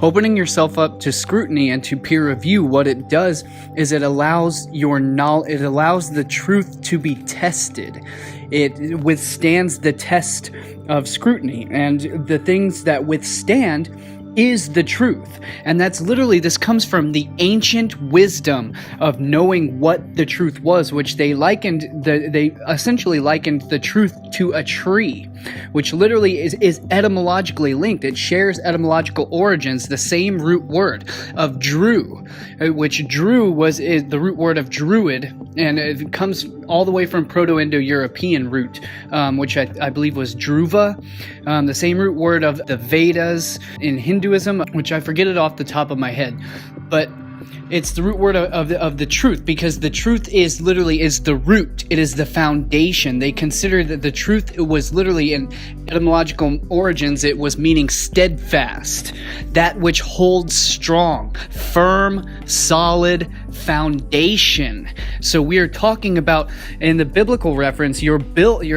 Opening yourself up to scrutiny and to peer review, what it does is it allows the truth to be tested. It withstands the test of scrutiny, and the things that withstand is the truth. And that's literally, this comes from the ancient wisdom of knowing what the truth was, which they essentially likened the truth to a tree, which literally is etymologically linked. It shares etymological origins, the same root word of drew, which drew is the root word of druid, and it comes all the way from Proto-Indo-European root, which I believe was druva, the same root word of the Vedas in Hinduism, which I forget it off the top of my head, but it's the root word of the truth, because the truth is the root. It is the foundation. They consider that the truth, it was literally, in etymological origins, it was meaning steadfast, that which holds strong, firm, solid foundation. So we are talking about, in the biblical reference, your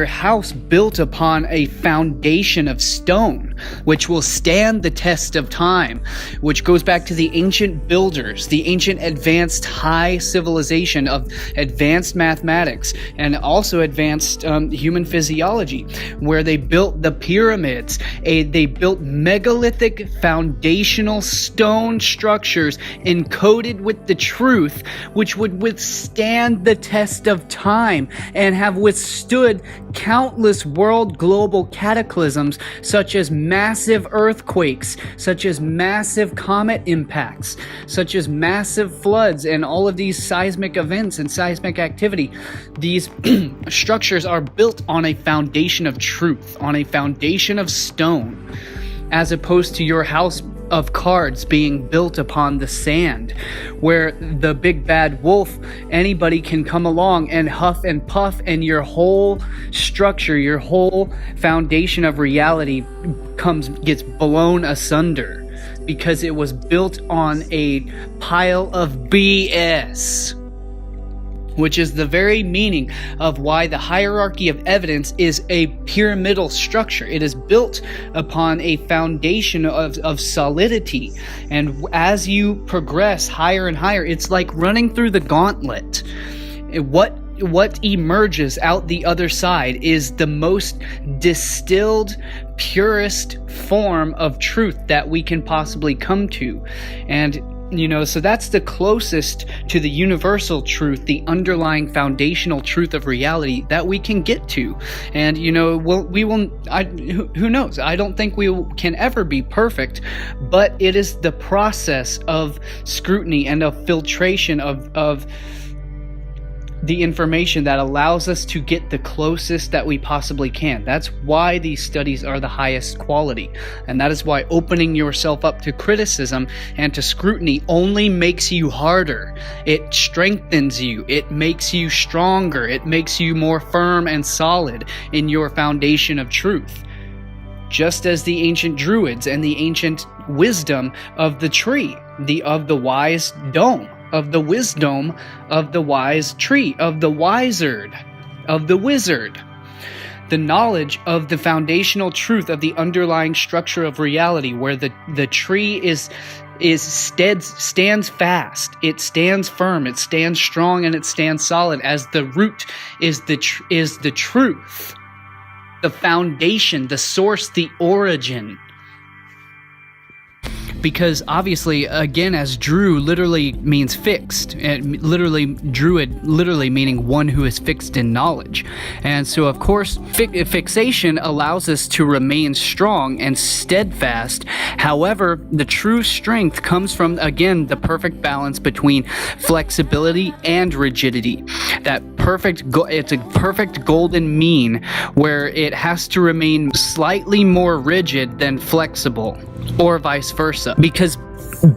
house built upon a foundation of stone, which will stand the test of time, which goes back to the ancient builders, the ancient advanced high civilization of advanced mathematics and also advanced human physiology, where they built the pyramids. They built megalithic foundational stone structures encoded with the truth, which would withstand the test of time and have withstood countless world global cataclysms, such as massive earthquakes, such as massive comet impacts, such as massive floods, and all of these seismic events and seismic activity. These structures are built on a foundation of truth, on a foundation of stone, as opposed to your house of cards being built upon the sand, where the big bad wolf, anybody can come along and huff and puff, and your whole structure, your whole foundation of reality gets blown asunder, because it was built on a pile of BS, which is the very meaning of why the hierarchy of evidence is a pyramidal structure. It is built upon a foundation of solidity, and as you progress higher and higher, it's like running through the gauntlet. What emerges out the other side is the most distilled, purest form of truth that we can possibly come to. And so that's the closest to the universal truth, the underlying foundational truth of reality that we can get to. And who knows? I don't think we can ever be perfect, but it is the process of scrutiny and of filtration of the information that allows us to get the closest that we possibly can. That's why these studies are the highest quality. And that is why opening yourself up to criticism and to scrutiny only makes you harder. It strengthens you. It makes you stronger. It makes you more firm and solid in your foundation of truth. Just as the ancient druids and the ancient wisdom of the tree, of the wise dome, of the wisdom of the wise tree, of the wizard, the knowledge of the foundational truth of the underlying structure of reality, where the tree stands fast, it stands firm, it stands strong, and it stands solid, as the root is the truth, the foundation, the source, the origin. because obviously, again, as Dru literally means fixed, and literally Druid literally meaning one who is fixed in knowledge. And so of course fixation allows us to remain strong and steadfast. However, the true strength comes from, again, the perfect balance between flexibility and rigidity. It's a perfect golden mean where it has to remain slightly more rigid than flexible, or vice versa, because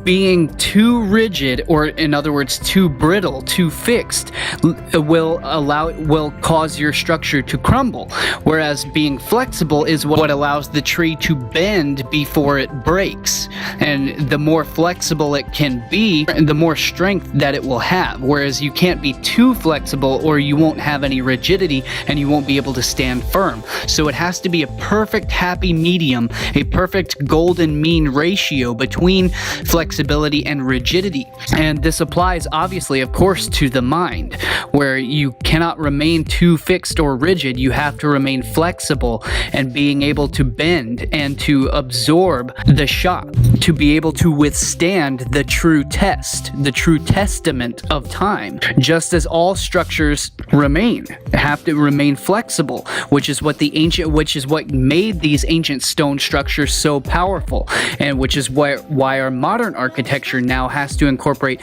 being too rigid, or in other words too brittle, too fixed, will cause your structure to crumble, whereas being flexible is what allows the tree to bend before it breaks. And the more flexible it can be, the more strength that it will have, whereas you can't be too flexible or you won't have any rigidity and you won't be able to stand firm. So it has to be a perfect happy medium, a perfect golden mean ratio between flexibility and rigidity. And this applies obviously, of course, to the mind, where you cannot remain too fixed or rigid. You have to remain flexible and being able to bend and to absorb the shock, to be able to withstand the true test, the true testament of time. Just as all structures have to remain flexible, which is what made these ancient stone structures so powerful, and which is why our modern architecture now has to incorporate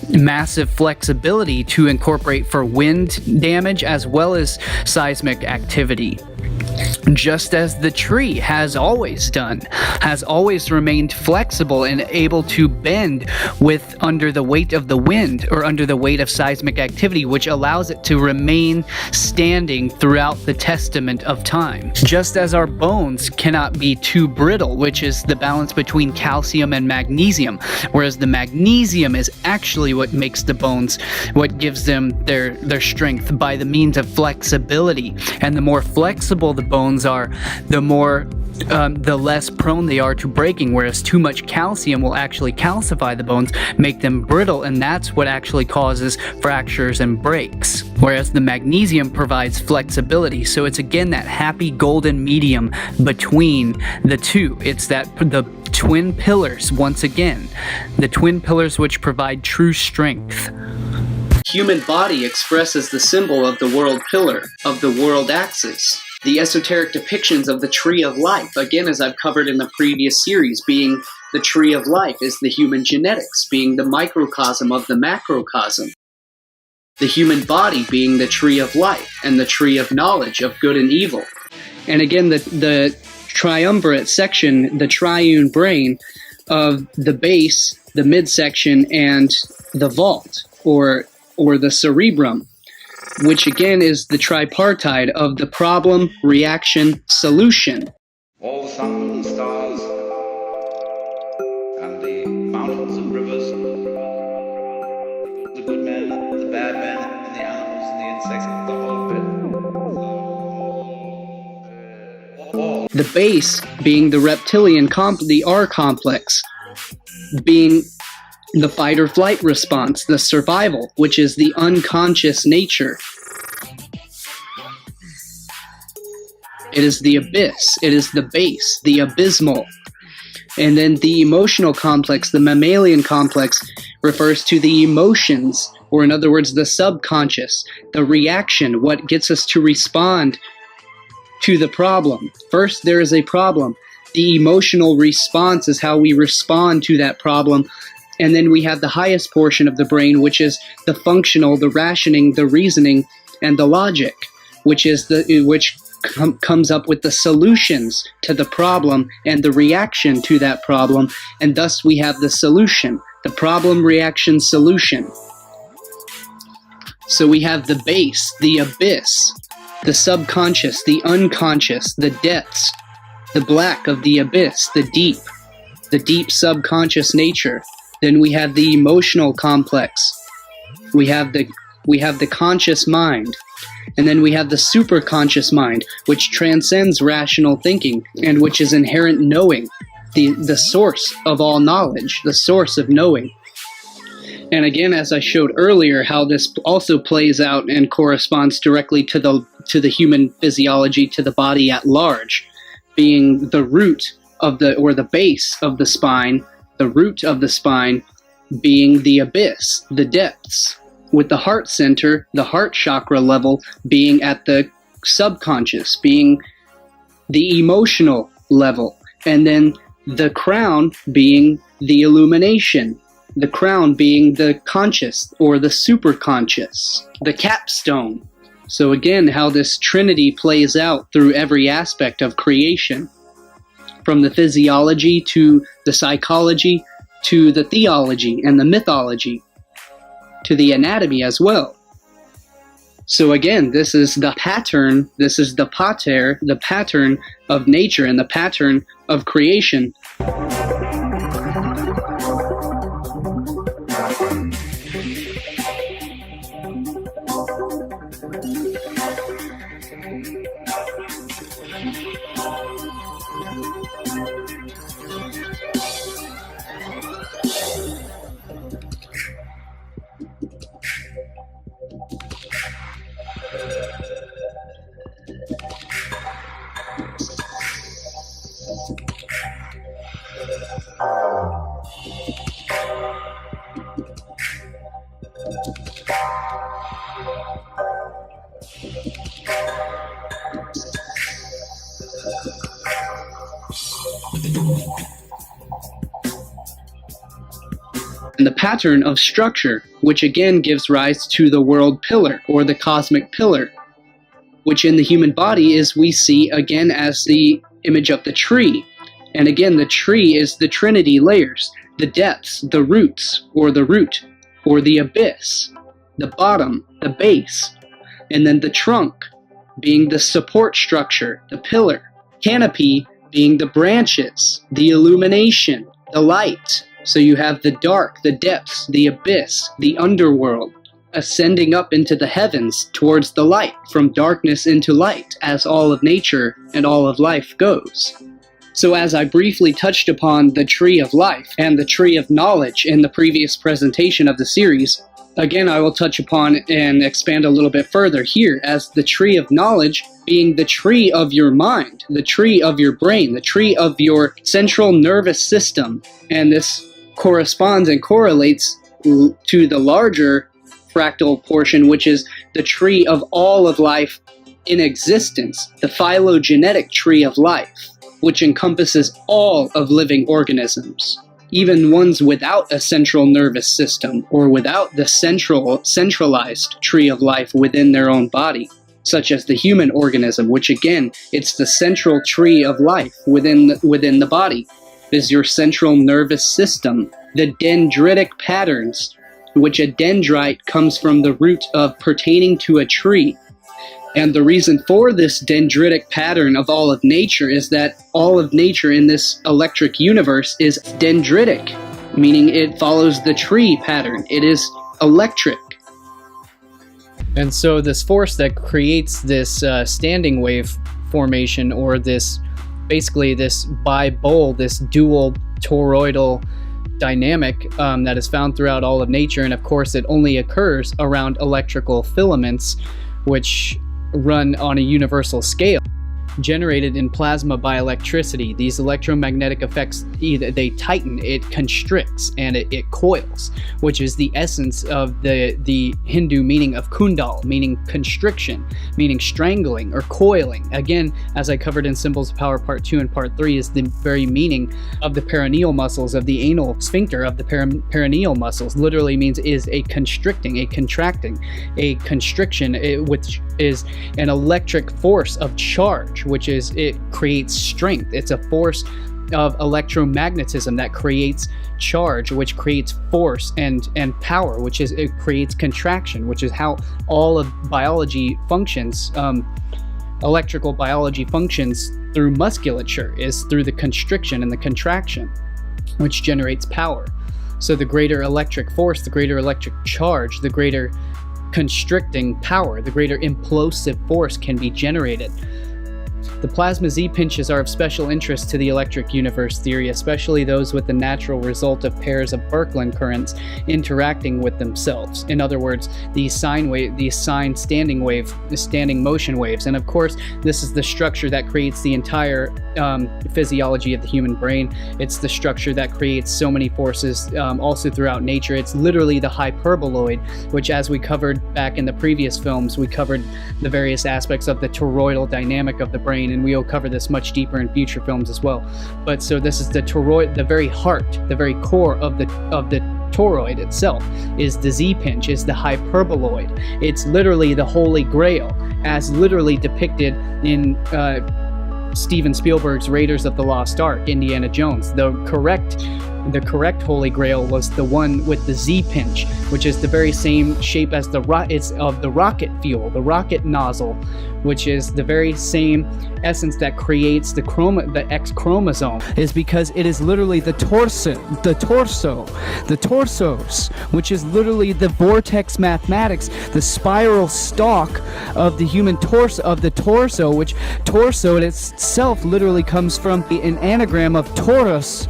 massive flexibility to incorporate for wind damage as well as seismic activity. Just as the tree has always remained flexible and able to bend under the weight of the wind or under the weight of seismic activity, which allows it to remain standing throughout the testament of time. Just as our bones cannot be too brittle, which is the balance between calcium and magnesium, whereas the magnesium is actually what makes the bones, what gives them their strength by the means of flexibility. And the more flexible the bones are, the less prone they are to breaking, whereas too much calcium will actually calcify the bones, make them brittle, and that's what actually causes fractures and breaks. Whereas the magnesium provides flexibility, so it's again that happy golden medium between the two. It's the twin pillars, once again, the twin pillars which provide true strength. Human body expresses the symbol of the world pillar, of the world axis. The esoteric depictions of the tree of life, again, as I've covered in the previous series, being the tree of life is the human genetics, being the microcosm of the macrocosm. The human body being the tree of life and the tree of knowledge of good and evil. And again, the triumvirate section, the triune brain of the base, the midsection, and the vault, or the cerebrum, which again is the tripartite of the problem, reaction, solution. All the sun and stars, and the mountains and rivers, the good men, the bad men, and the animals and the insects, the whole bit. The base being the reptilian the R complex, being the fight or flight response, the survival, which is the unconscious nature. It is the abyss, it is the base, the abysmal. And then the emotional complex, the mammalian complex, refers to the emotions, or in other words, the subconscious, the reaction, what gets us to respond to the problem. First, there is a problem. The emotional response is how we respond to that problem. And then we have the highest portion of the brain, which is the functional, the rationing, the reasoning, and the logic, which comes up with the solutions to the problem and the reaction to that problem. And thus we have the solution, the problem, reaction, solution. So we have the base, the abyss, the subconscious, the unconscious, the depths, the black of the abyss, the deep subconscious nature. Then we have the emotional complex. We have the conscious mind. And then we have the superconscious mind, which transcends rational thinking and which is inherent knowing, the source of all knowledge, the source of knowing. And again, as I showed earlier, how this also plays out and corresponds directly to the human physiology, to the body at large, being the root of the base of the spine, the root of the spine being the abyss, the depths, with the heart center, the heart chakra level, being at the subconscious, being the emotional level, and then the crown being the illumination, the crown being the conscious or the superconscious, the capstone. So again, how this trinity plays out through every aspect of creation, from the physiology to the psychology to the theology and the mythology to the anatomy as well. So again, this is the pattern, this is the pater, the pattern of nature and the pattern of creation. And the pattern of structure, which again gives rise to the world pillar or the cosmic pillar, which in the human body is we see again as the image of the tree. And again, the tree is the trinity layers, the depths, the roots, or the root, or the abyss, the bottom, the base, and then the trunk being the support structure, the pillar, canopy being the branches, the illumination, the light. So you have the dark, the depths, the abyss, the underworld, ascending up into the heavens towards the light, from darkness into light, as all of nature and all of life goes. So as I briefly touched upon the tree of life and the tree of knowledge in the previous presentation of the series, again I will touch upon and expand a little bit further here as the tree of knowledge being the tree of your mind, the tree of your brain, the tree of your central nervous system. And this corresponds and correlates to the larger fractal portion, which is the tree of all of life in existence, the phylogenetic tree of life, which encompasses all of living organisms, even ones without a central nervous system or without the centralized tree of life within their own body, such as the human organism, which again, it's the central tree of life within the body, is your central nervous system. The dendritic patterns, which a dendrite comes from the root of pertaining to a tree. And the reason for this dendritic pattern of all of nature is that all of nature in this electric universe is dendritic, meaning it follows the tree pattern. It is electric. And so this force that creates this standing wave formation, or this basically this bipole, this dual toroidal dynamic that is found throughout all of nature, and of course it only occurs around electrical filaments, which run on a universal scale, generated in plasma by electricity. These electromagnetic effects, they tighten, it constricts, and it coils, which is the essence of the Hindu meaning of kundal, meaning constriction, meaning strangling or coiling. Again, as I covered in Symbols of Power Part 2 and Part 3, is the very meaning of the perineal muscles, of the anal sphincter, of the perineal muscles. Literally means is a constricting, a contracting, a constriction, which is an electric force of charge, which is, it creates strength. It's a force of electromagnetism that creates charge, which creates force and power, which is, it creates contraction, which is how all of biology functions. Electrical biology functions through musculature, is through the constriction and the contraction, which generates power. So the greater electric force, the greater electric charge, the greater constricting power, the greater implosive force can be generated. The plasma Z-pinches are of special interest to the electric universe theory, especially those with the natural result of pairs of Birkeland currents interacting with themselves. In other words, these standing motion waves. And of course, this is the structure that creates the entire physiology of the human brain. It's the structure that creates so many forces also throughout nature. It's literally the hyperboloid, which, as we covered back in the previous films, we covered the various aspects of the toroidal dynamic of the brain, and we will cover this much deeper in future films as well. But so this is the toroid, the very heart, the very core of the toroid itself is the Z-pinch, is the hyperboloid. It's literally the Holy Grail, as literally depicted in Steven Spielberg's Raiders of the Lost Ark, Indiana Jones. The correct Holy Grail was the one with the Z-pinch, which is the very same shape as it's of the rocket fuel, the rocket nozzle, which is the very same essence that creates the X chromosome, is because it is literally the torsos, which is literally the vortex mathematics, the spiral stalk of the human torso, which torso in itself literally comes from an anagram of Taurus,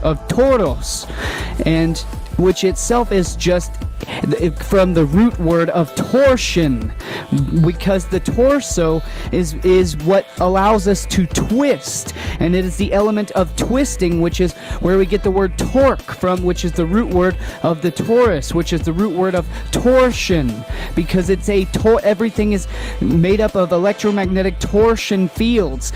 and which itself is just from the root word of torsion, because the torso is what allows us to twist, and it is the element of twisting, which is where we get the word torque from, which is the root word of the torus, which is the root word of torsion, because it's everything is made up of electromagnetic torsion fields.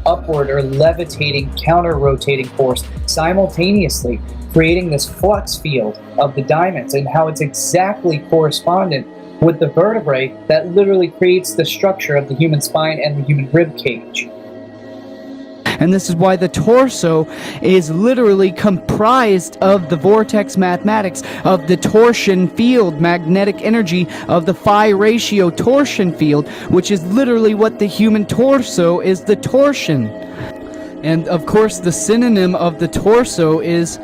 Upward or levitating, counter-rotating force simultaneously, creating this flux field of the diamonds, and how it's exactly correspondent with the vertebrae that literally creates the structure of the human spine and the human rib cage. And this is why the torso is literally comprised of the vortex mathematics, of the torsion field, magnetic energy of the phi ratio torsion field, which is literally what the human torso is, the torsion. And of course, the synonym of the torso is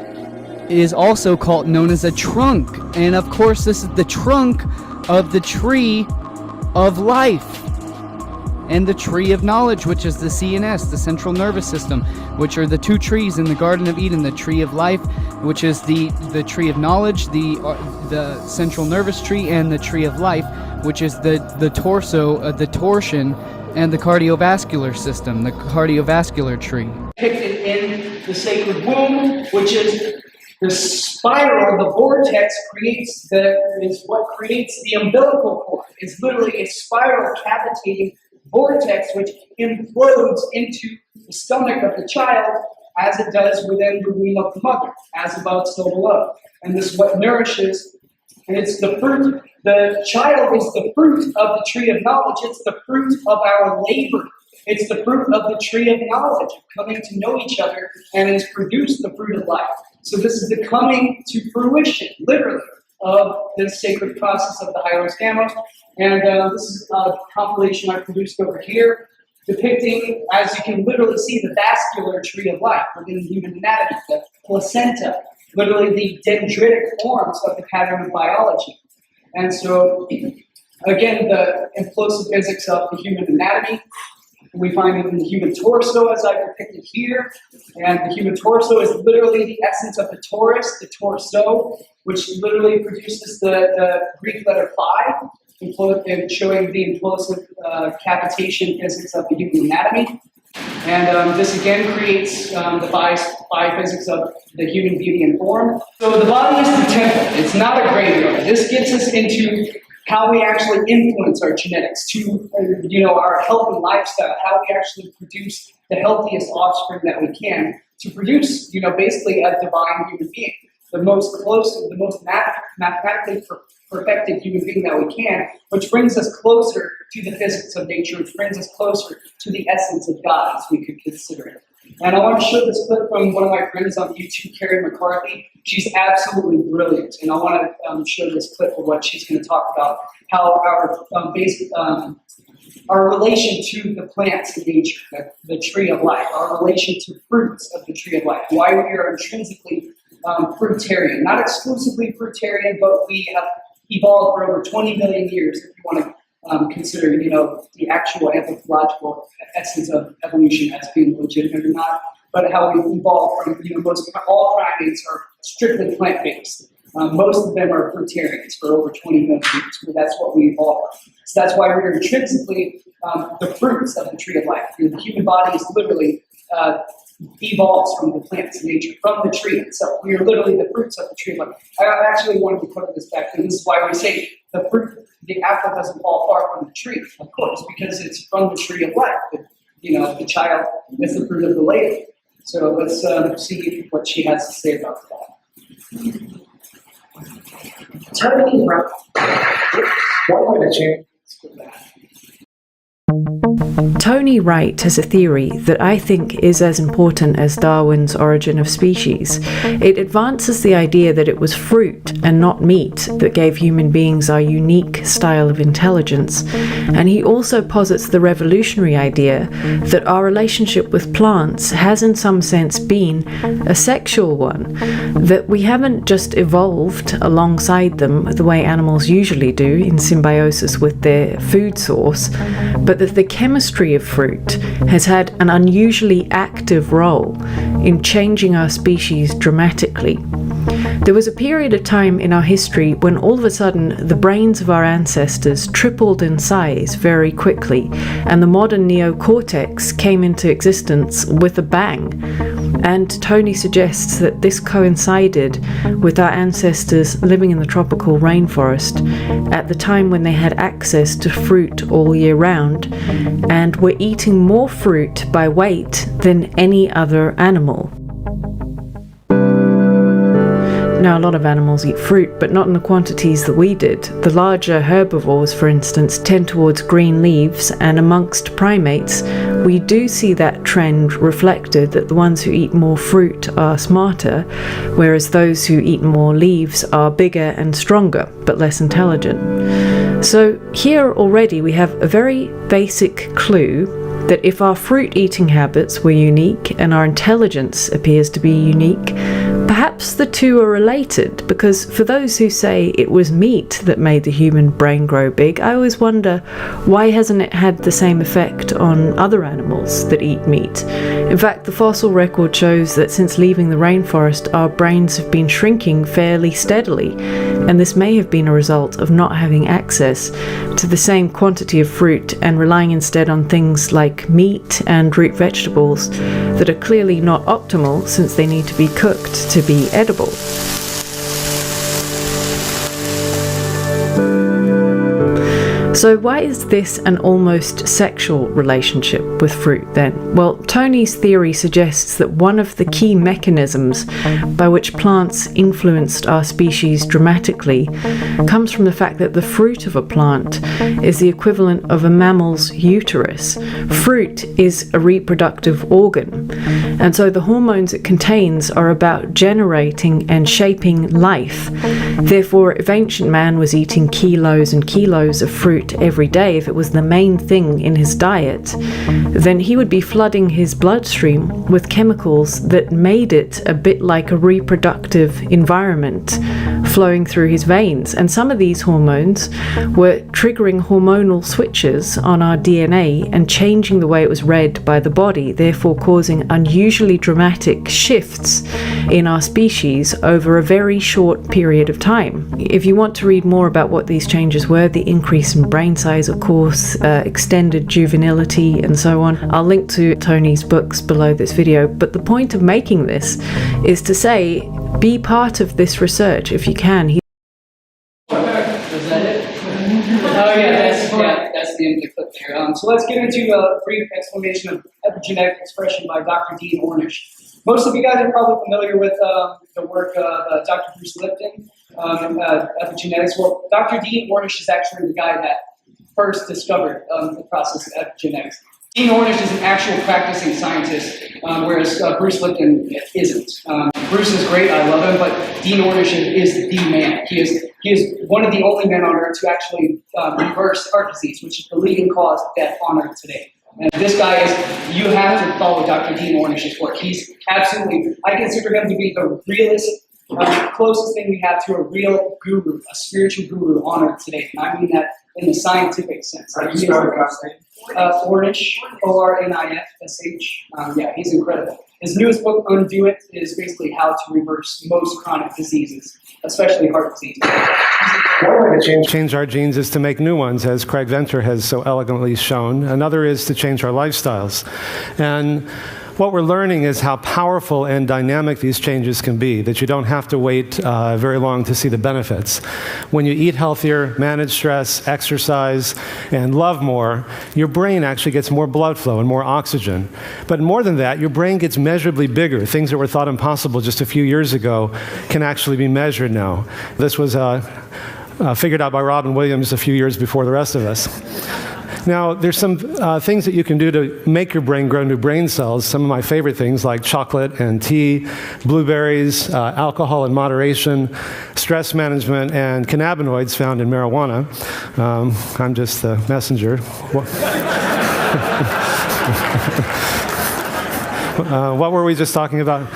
also known as a trunk. And of course, this is the trunk of the tree of life. And the tree of knowledge, which is the CNS, the central nervous system, which are the two trees in the Garden of Eden, the tree of life, which is the tree of knowledge, the central nervous tree, and the tree of life, which is the torso, the torsion, and the cardiovascular system, the cardiovascular tree. Depicted in the sacred womb, which is the spiral, the vortex is what creates the umbilical cord. It's literally a spiral cavitating vortex which implodes into the stomach of the child as it does within the womb of the mother, as above, so below. And this is what nourishes, and it's the fruit. The child is the fruit of the tree of knowledge. It's the fruit of our labor. It's the fruit of the tree of knowledge, coming to know each other, and has produced the fruit of life. So this is the coming to fruition, literally, of the sacred process of the Hylos Gamos. And this is a compilation I produced over here, depicting, as you can literally see, the vascular tree of life within the human anatomy, the placenta, literally the dendritic forms of the pattern of biology. And so, again, the implosive physics of the human anatomy, We find it in the human torso, as I depicted here. And the human torso is literally the essence of the torus, the torso, which literally produces the Greek letter phi, showing the implosive cavitation physics of the human anatomy. And this again creates the phi physics of the human beauty and form. So the body is the temple. It's not a graveyard. This gets us into how we actually influence our genetics to, our healthy lifestyle, how we actually produce the healthiest offspring that we can to produce, basically a divine human being, the most mathematically perfected human being that we can, which brings us closer to the physics of nature, which brings us closer to the essence of God, as we could consider it. And I want to show this clip from one of my friends on YouTube, Carrie McCarthy. She's absolutely brilliant, and I want to show this clip of what she's going to talk about, how our relation to the plants in nature, the tree of life, our relation to fruits of the tree of life, why we are intrinsically fruitarian, not exclusively fruitarian, but we have evolved for over 20 million years, if you want to consider, the actual anthropological essence of evolution as being legitimate or not, but how we evolved from, most all primates are strictly plant-based. Most of them are fruitarians for over 20 million years, but that's what we evolved from. So that's why we're intrinsically the fruits of the tree of life. The human body is literally evolves from the plants in nature, from the tree itself. We are literally the fruits of the tree of life. I actually wanted to put this back, and this is why we say the apple doesn't fall far from the tree, of course, because it's from the tree of life. The child is the fruit of the labor. So let's see what she has to say about that. Tony Wright. One minute, Chair. Tony Wright has a theory that I think is as important as Darwin's Origin of Species. It advances the idea that it was fruit and not meat that gave human beings our unique style of intelligence, and he also posits the revolutionary idea that our relationship with plants has in some sense been a sexual one, that we haven't just evolved alongside them the way animals usually do in symbiosis with their food source, but that the chemistry of fruit has had an unusually active role in changing our species dramatically. There was a period of time in our history when all of a sudden the brains of our ancestors tripled in size very quickly, and the modern neocortex came into existence with a bang. And Tony suggests that this coincided with our ancestors living in the tropical rainforest at the time when they had access to fruit all year round and were eating more fruit by weight than any other animal. Now, a lot of animals eat fruit, but not in the quantities that we did. The larger herbivores, for instance, tend towards green leaves, and amongst primates, we do see that trend reflected, that the ones who eat more fruit are smarter, whereas those who eat more leaves are bigger and stronger, but less intelligent. So here already we have a very basic clue that if our fruit-eating habits were unique and our intelligence appears to be unique, perhaps the two are related, because for those who say it was meat that made the human brain grow big, I always wonder, why hasn't it had the same effect on other animals that eat meat? In fact, the fossil record shows that since leaving the rainforest, our brains have been shrinking fairly steadily, and this may have been a result of not having access to the same quantity of fruit and relying instead on things like meat and root vegetables that are clearly not optimal since they need to be cooked to be edible. So why is this an almost sexual relationship with fruit then? Well, Tony's theory suggests that one of the key mechanisms by which plants influenced our species dramatically comes from the fact that the fruit of a plant is the equivalent of a mammal's uterus. Fruit is a reproductive organ, and so the hormones it contains are about generating and shaping life. Therefore, if ancient man was eating kilos and kilos of fruit fruit every day, if it was the main thing in his diet, then he would be flooding his bloodstream with chemicals that made it a bit like a reproductive environment flowing through his veins. And some of these hormones were triggering hormonal switches on our DNA and changing the way it was read by the body, therefore causing unusually dramatic shifts in our species over a very short period of time. If you want to read more about what these changes were, the increase in brain size, of course, extended juvenility, and so on, I'll link to Tony's books below this video. But the point of making this is to say, be part of this research if you can. Was that it? Oh yeah, that's the end of the clip there. So let's get into a brief explanation of epigenetic expression by Dr. Dean Ornish. Most of you guys are probably familiar with the work of Dr. Bruce Lipton, epigenetics. Well, Dr. Dean Ornish is actually the guy that first discovered the process of epigenetics. Dean Ornish is an actual practicing scientist, whereas Bruce Lipton isn't. Bruce is great, I love him, but Dean Ornish is the man. He is one of the only men on earth to actually reverse heart disease, which is the leading cause of death on earth today. And this guy is, you have to follow Dr. Dean Ornish's work. He's absolutely, I consider him to be the realest, closest thing we have to a real guru, a spiritual guru on earth today. And I mean that in the scientific sense. How do you spell the last name? Ornish, O-R-N-I-F-S-H. Yeah, he's incredible. His newest book, Undo It, is basically how to reverse most chronic diseases, especially heart disease. One way to change our genes is to make new ones, as Craig Venter has so elegantly shown. Another is to change our lifestyles. And what we're learning is how powerful and dynamic these changes can be, that you don't have to wait very long to see the benefits. When you eat healthier, manage stress, exercise, and love more, your brain actually gets more blood flow and more oxygen. But more than that, your brain gets measurably bigger. Things that were thought impossible just a few years ago can actually be measured now. This was figured out by Robin Williams a few years before the rest of us. Now, there's some things that you can do to make your brain grow new brain cells. Some of my favorite things like chocolate and tea, blueberries, alcohol in moderation, stress management, and cannabinoids found in marijuana. I'm just the messenger. What were we just talking about?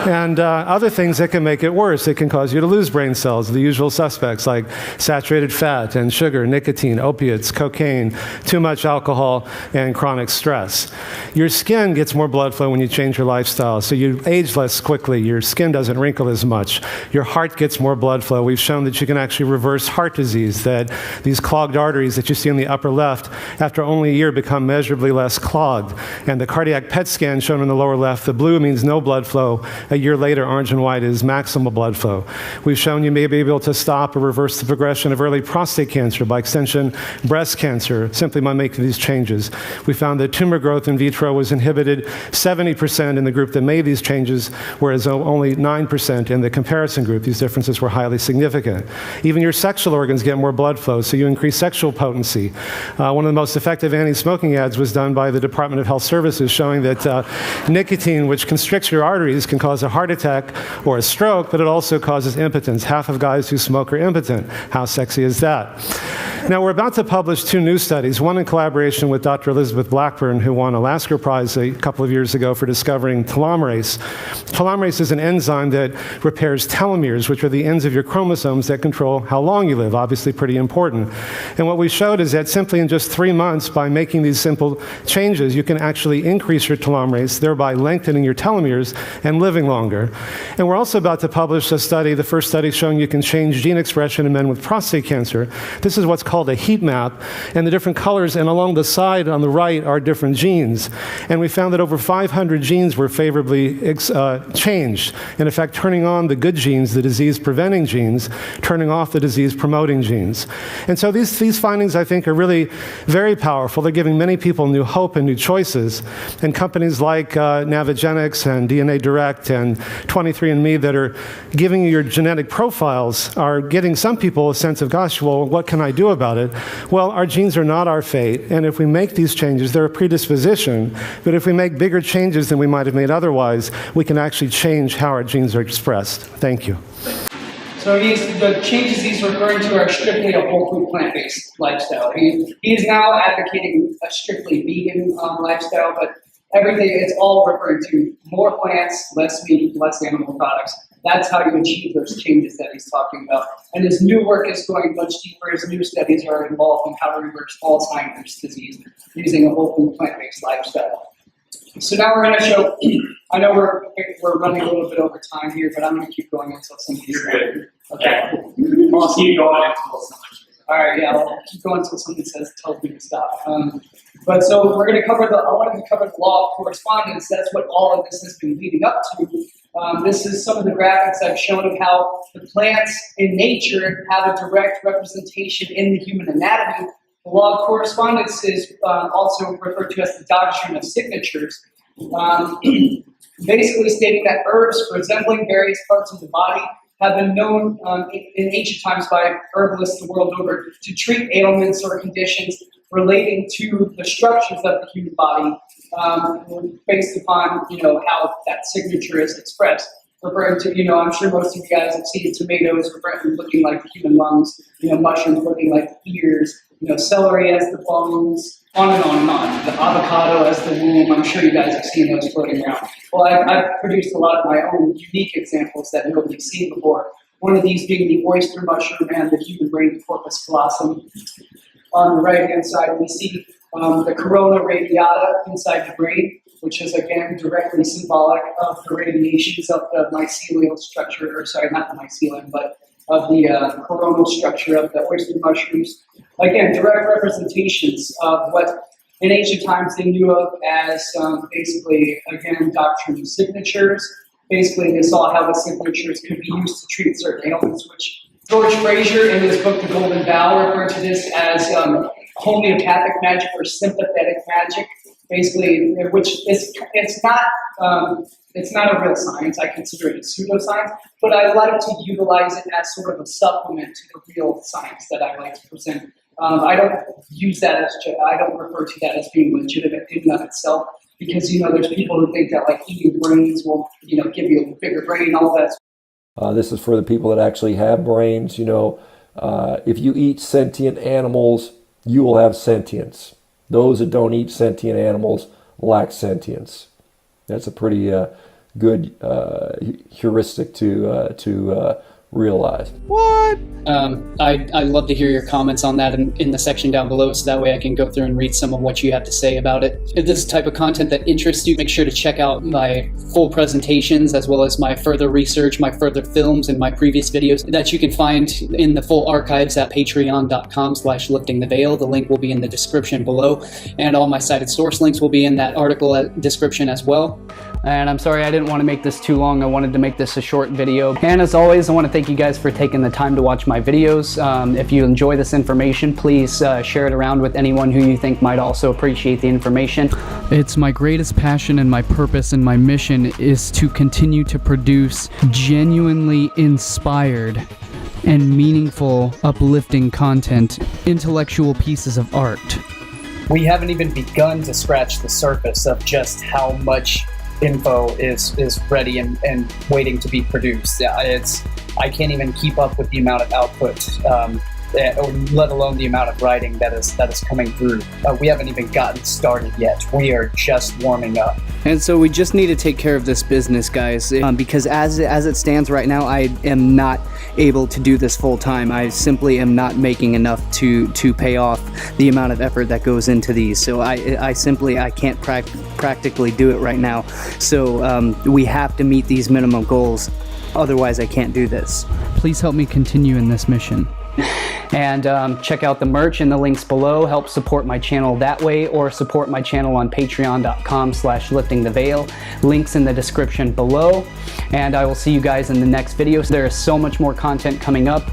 And other things that can make it worse. It can cause you to lose brain cells, the usual suspects like saturated fat and sugar, nicotine, opiates, cocaine, too much alcohol, and chronic stress. Your skin gets more blood flow when you change your lifestyle, so you age less quickly. Your skin doesn't wrinkle as much. Your heart gets more blood flow. We've shown that you can actually reverse heart disease, that these clogged arteries that you see in the upper left, after only a year, become measurably less clogged. And the cardiac PET scan shown in the lower left, the blue means no blood flow. A year later, orange and white is maximal blood flow. We've shown you may be able to stop or reverse the progression of early prostate cancer, by extension, breast cancer, simply by making these changes. We found that tumor growth in vitro was inhibited 70% in the group that made these changes, whereas only 9% in the comparison group. These differences were highly significant. Even your sexual organs get more blood flow, so you increase sexual potency. One of the most effective anti-smoking ads was done by the Department of Health Services, showing that nicotine, which constricts your arteries, can cause a heart attack or a stroke, but it also causes impotence. Half of guys who smoke are impotent. How sexy is that? Now, we're about to publish 2 new studies, one in collaboration with Dr. Elizabeth Blackburn, who won a Lasker Prize a couple of years ago for discovering telomerase. Telomerase is an enzyme that repairs telomeres, which are the ends of your chromosomes that control how long you live, obviously pretty important. And what we showed is that simply in just 3 months, by making these simple changes, you can actually increase your telomerase, thereby lengthening your telomeres and living longer. And we're also about to publish a study, the first study showing you can change gene expression in men with prostate cancer. This is what's called a heat map, and the different colors, and along the side on the right are different genes. And we found that over 500 genes were favorably changed, in effect turning on the good genes, the disease-preventing genes, turning off the disease-promoting genes. And so these findings, I think, are really very powerful. They're giving many people new hope and new choices. And companies like Navigenics and DNA Direct and 23andMe that are giving you your genetic profiles are getting some people a sense of, gosh, well, what can I do about it? Well, our genes are not our fate, and if we make these changes, they're a predisposition, but if we make bigger changes than we might have made otherwise, we can actually change how our genes are expressed. Thank you. So the changes he's referring to are strictly a whole food plant-based lifestyle. He is now advocating a strictly vegan lifestyle, but everything, it's all referring to more plants, less meat, less animal products. That's how you achieve those changes that he's talking about. And his new work is going much deeper. His new studies are involved in how to reverse Alzheimer's disease using a whole food plant-based lifestyle. So now we're going to show, I know we're running a little bit over time here, but I'm going to keep going until somebody's You're good. Okay. Yeah. We'll keep going until someone. All right, yeah, I'll keep going until somebody tells me to stop. But so we're going to cover I wanted to cover the law of correspondence. That's what all of this has been leading up to. This is some of the graphics I've shown of how the plants in nature have a direct representation in the human anatomy. The law of correspondence is also referred to as the doctrine of signatures, basically stating that herbs resembling various parts of the body have been known in ancient times by herbalists the world over to treat ailments or conditions relating to the structures of the human body, based upon how that signature is expressed. Referring to, I'm sure most of you guys have seen tomatoes looking like the human lungs, mushrooms looking like the ears, celery as the bones, on and on and on. The avocado as the womb. I'm sure you guys have seen those floating around. Well, I've produced a lot of my own unique examples that nobody's seen before. One of these being the oyster mushroom and the human brain corpus callosum. On the right-hand side, we see the corona radiata inside the brain, which is, again, directly symbolic of the radiations of the mycelial structure, or sorry, not the mycelium, but of the coronal structure of the oyster mushrooms. Again, direct representations of what in ancient times they knew of as basically, again, doctrine of signatures. Basically, they saw how the signatures could be used to treat certain ailments, which George Fraser, in his book, The Golden Bough, referred to this as homeopathic magic or sympathetic magic. Basically, which it's not a real science. I consider it a pseudoscience, but I like to utilize it as sort of a supplement to the real science that I like to present. I don't use that I don't refer to that as being legitimate in and of itself, because there's people who think that like eating brains will give you a bigger brain, all that. This is for the people that actually have brains. If you eat sentient animals, you will have sentience. Those that don't eat sentient animals lack sentience. That's a pretty good heuristic to realize. What? I'd love to hear your comments on that in the section down below, so that way I can go through and read some of what you have to say about it. If this is the type of content that interests you, make sure to check out my full presentations as well as my further research, my further films, and my previous videos that you can find in the full archives at patreon.com/liftingtheveil. The link will be in the description below, and all my cited source links will be in that article description as well. And I'm sorry I didn't want to make this too long. I wanted to make this a short video. And as always, I want to thank you guys for taking the time to watch my videos. If you enjoy this information, please share it around with anyone who you think might also appreciate the information. It's my greatest passion, and my purpose and my mission is to continue to produce genuinely inspired and meaningful, uplifting content, intellectual pieces of art. We haven't even begun to scratch the surface of just how much info is ready and waiting to be produced. I can't even keep up with the amount of output, let alone the amount of writing that is coming through. We haven't even gotten started yet. We are just warming up. And so we just need to take care of this business, guys, because as it stands right now, I am not able to do this full time. I simply am not making enough to pay off the amount of effort that goes into these. So I can't practically do it right now. So we have to meet these minimum goals. Otherwise, I can't do this. Please help me continue in this mission. And check out the merch in the links below. Help support my channel that way, or support my channel on patreon.com/liftingtheveil. Links in the description below. And I will see you guys in the next video. There is so much more content coming up.